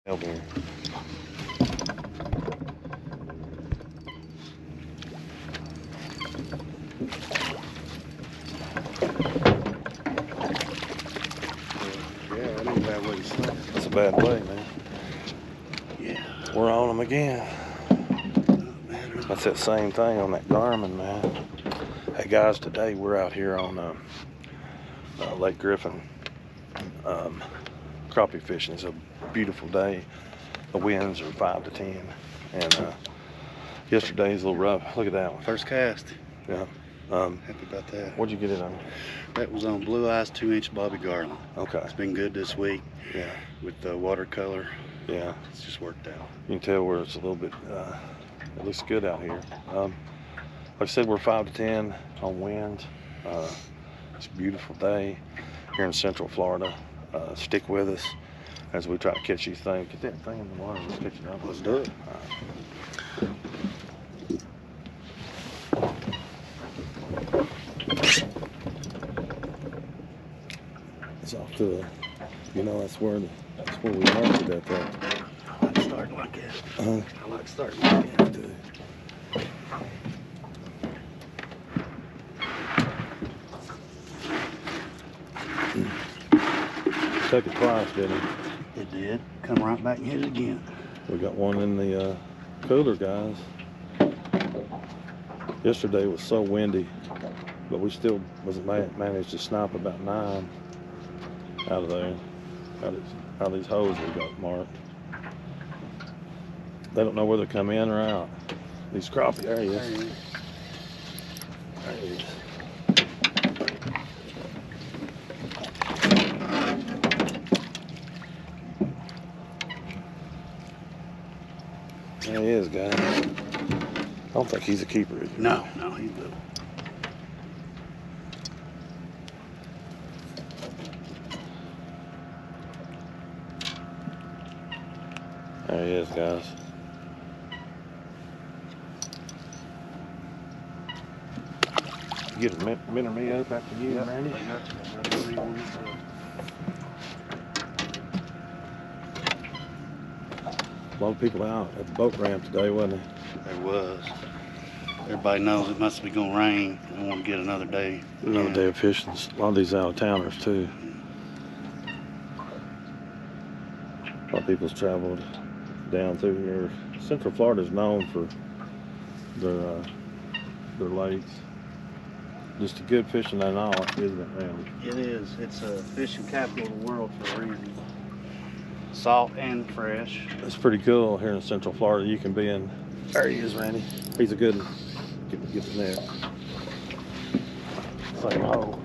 Over here. Yeah, that ain't a bad way to start. That's a bad play, man. Yeah. We're on them again. That's that same thing on that Garland, man. Hey guys, today we're out here on Lake Griffin crappie fishing. It's a beautiful day. The winds are 5 to 10, and yesterday's a little rough. Look at that one. First cast. Yeah. Happy about that. What'd you get it on? That was on Blue Eyes 2-inch Bobbie Garland. Okay. It's been good this week. Yeah. With the watercolor. Yeah. It's just worked out. You can tell where it's a little bit. It looks good out here. Like I said, we're 5 to 10 on wind. It's a beautiful day here in Central Florida. Stick with us as we try to catch these things. Get that thing in the water. Let's catch it up. Let's do it. It's off to that's where we marked it at that. I like starting like that. Uh-huh. I like starting like that. Dude. Took it twice, didn't it? It did. Come right back and hit it again. We got one in the cooler, guys. Yesterday was so windy, but we still managed to snipe about 9 out of there. Out of these holes we got marked. They don't know whether to come in or out. These crappie, there he is. There he is. There he is, guys. I don't think he's a keeper, is he? No, he's good. There he is, guys. You get a minute me up after you, Yep. Randy. I got you. A lot of people out at the boat ramp today, wasn't there? There was. Everybody knows it must be going to rain. I want to get another day. Another day of fishing. A lot of these out-of-towners, too. A lot of people's traveled down through here. Central Florida is known for their lakes. Just a good fishing and all, isn't it, Randy? It is. It's a fishing capital of the world for a reason. Salt and fresh. It's pretty cool here in Central Florida. You can be in. There he is, Randy. He's a good one. Get in there. Same hole.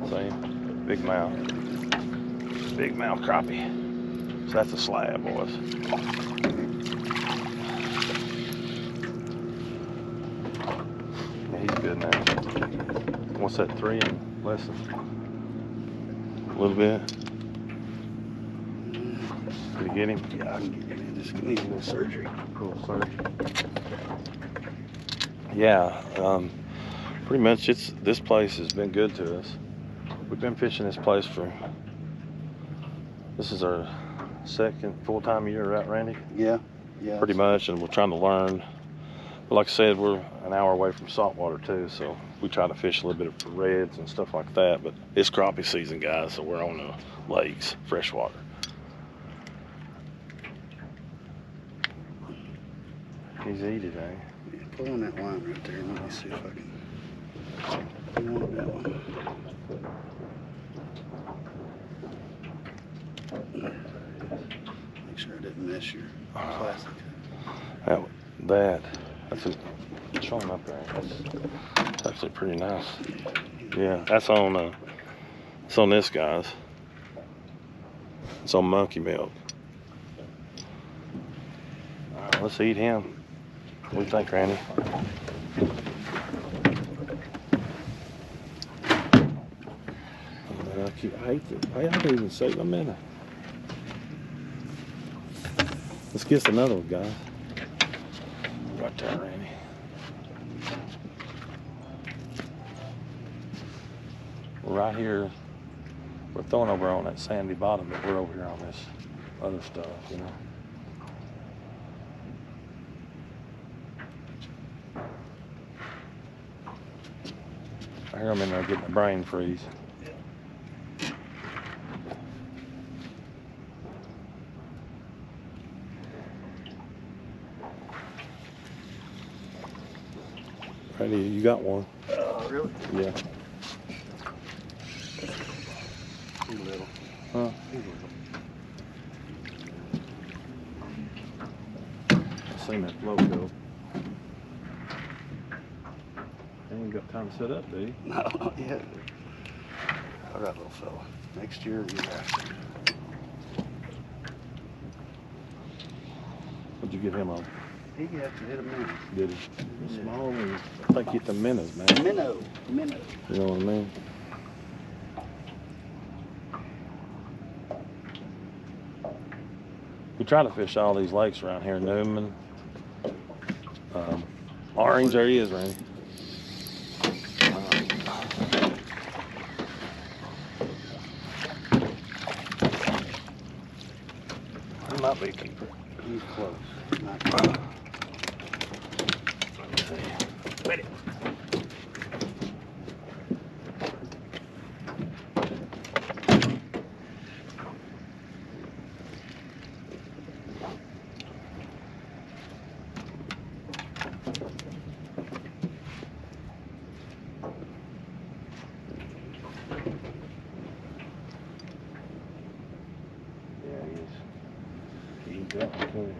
Same. Big mouth. Big mouth crappie. So that's a slab, boys. Yeah, he's good now. What's that, 3 and less than? A little bit. Did you get him? Yeah, I can get him. Just need a little surgery. Cool surgery. Yeah, pretty much this place has been good to us. We've been fishing this place this is our second full-time year, right, Randy? Yeah. Pretty much, and we're trying to learn. But like I said, we're an hour away from saltwater too, so we try to fish a little bit for reds and stuff like that. But it's crappie season, guys, so we're on the lakes, freshwater. He's eating, eh? Yeah, pull on that line right there. Let me see if I can. You want that one? Make sure I didn't miss your plastic. That's show him up there. That's actually pretty nice. Yeah, that's on this, guys. It's on monkey milk. All right, let's eat him. What do you think, Randy? I hate it. I didn't even save a minute. Let's get another one, guys. Right there, Randy. We're right here We're throwing over on that sandy bottom, but we're over here on this other stuff, you know. I hear them in there getting a brain freeze. Ready? You got one. Really? Yeah. Too little. Huh? Too little. I seen that float go. Ain't got time to set up, do you? No, not yet. All right, little fella. Next year, you're after. What'd you get him on? He got to hit a minnow. Did he? Yeah. Small ones. I think you hit the minnows, man. Minnow. You know what I mean? We try to fish all these lakes around here. Newman, Orange, there he is, Randy. He might be a keeper. He's close. Not close. Let's see. Wait it. Yeah, he is. He got one too.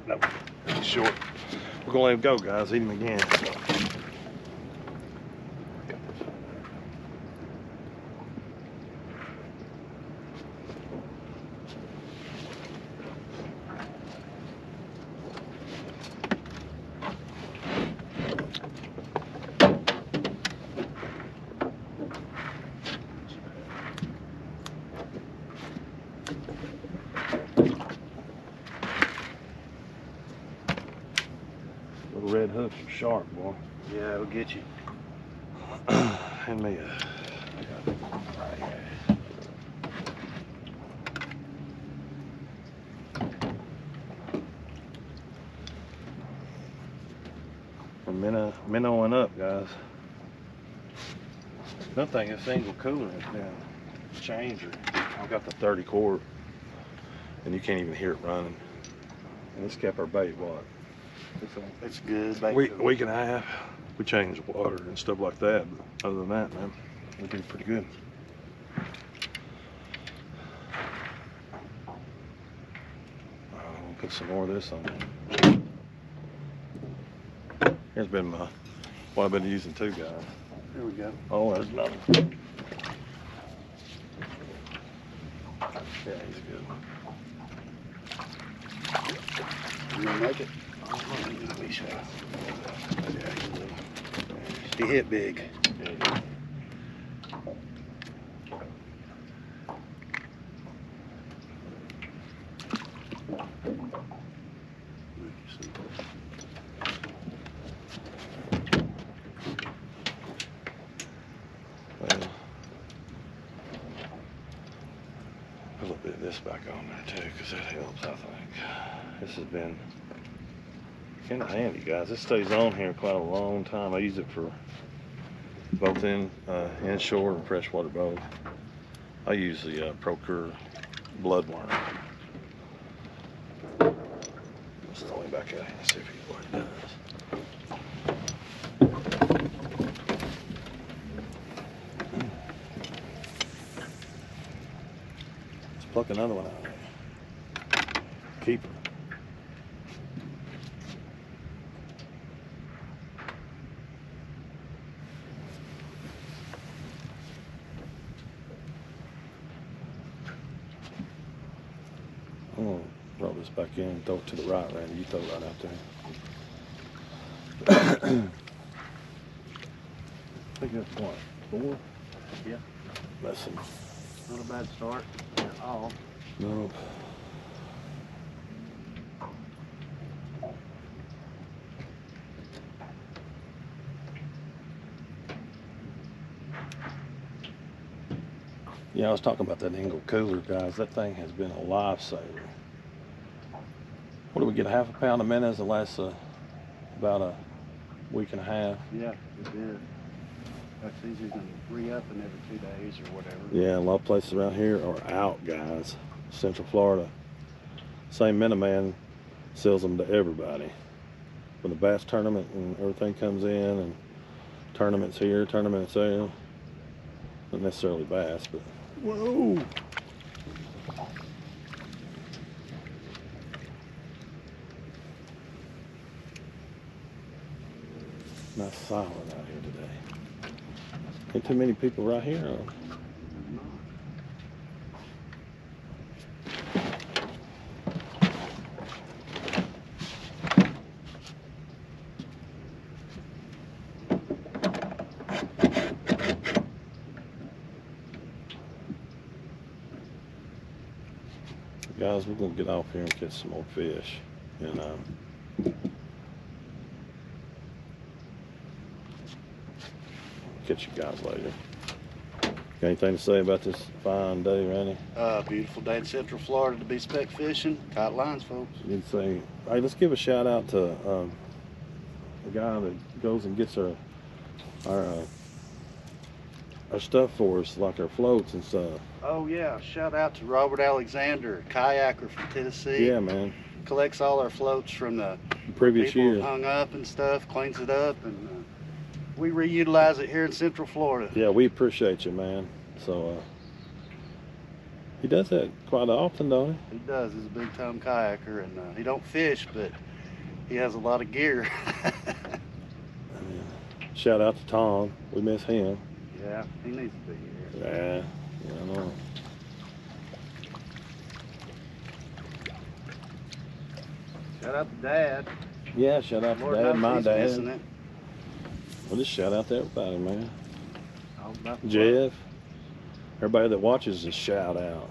Nope, he's short. We're gonna let him go, guys. Eat him again. Little red hooks are sharp, boy. Yeah, it'll get you. Hand me a. I got it right here. We're minnowing up, guys. Another thing, this single cooler has been a changer. I've got the 30 quart, and you can't even hear it running. And it's kept our bait, what? It's good. Bait Week and a half. We changed water and stuff like that. But other than that, man, we did pretty good. We'll put some more of this on there. Here's been my what I've been using too, guys. There we go. Oh, there's another. Yeah, he's good. You gonna make it? He hit big. Yeah. Well, a little bit of this back on there too, because that helps, I think. This has been kind of handy, guys. This stays on here quite a long time. I use it for both inshore and freshwater both. I use the Procure bloodworm. Let's throw him back out here and see if he what it does. Let's pluck another one out of there. Keeper. I'm gonna roll this back in and throw it to the right, Randy. You throw it right out there. I think that's what, 4? Yeah. Listen. Not a bad start at all. Nope. Yeah, I was talking about that Engel cooler, guys. That thing has been a lifesaver. What do we get, half a pound a minute? It lasts about a week and a half. Yeah, it did. That's easier than re-upping every 2 days or whatever. Yeah, a lot of places around here are out, guys. Central Florida. Same Miniman sells them to everybody. When the bass tournament and everything comes in, and tournaments here, tournaments there. Not necessarily bass, but whoa! Nice silent out here today. Ain't too many people right here. Huh? Guys, we're gonna get off here and catch some more fish, and catch you guys later. Got anything to say about this fine day, Randy? Beautiful day in Central Florida to be speck fishing. Tight lines, folks. You'd say, hey, let's give a shout out to the guy that goes and gets our stuff for us, like our floats and stuff. Oh yeah, shout out to Robert Alexander, kayaker from Tennessee. Yeah, man. Collects all our floats from the Previous people year. hung up and stuff, cleans it up, and we reutilize it here in Central Florida. Yeah, we appreciate you, man. So he does that quite often, don't he? He does. He's a big time kayaker, and he don't fish, but he has a lot of gear. Shout out to Tom. We miss him. Yeah, he needs to be here. Yeah, I know. Shout out to Dad. Yeah, shout out to Lord Dad, knows my he's dad. missing it. Well, just shout out to everybody, man. All about the Jeff, everybody that watches, just shout out.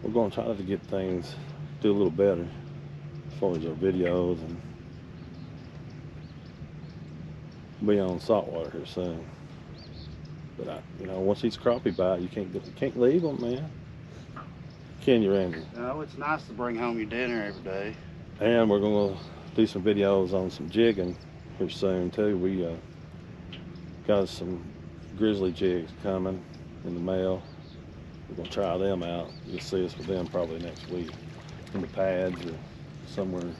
We're going to try to get things, do a little better as far as our videos, and be on saltwater here soon. But once these crappie bite, you can't leave them, man. Can you, Randy? No, it's nice to bring home your dinner every day. And we're gonna do some videos on some jigging here soon too. We got some grizzly jigs coming in the mail. We're gonna try them out. You'll see us with them probably next week in the pads or somewhere.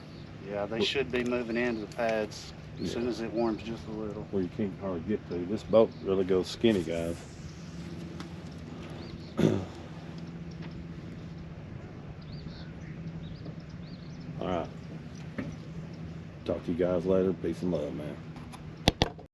Yeah, they should be moving into the pads as soon as it warms just a little. Where you can't hardly get to. This boat really goes skinny, guys. All right. Talk to you guys later. Peace and love, man.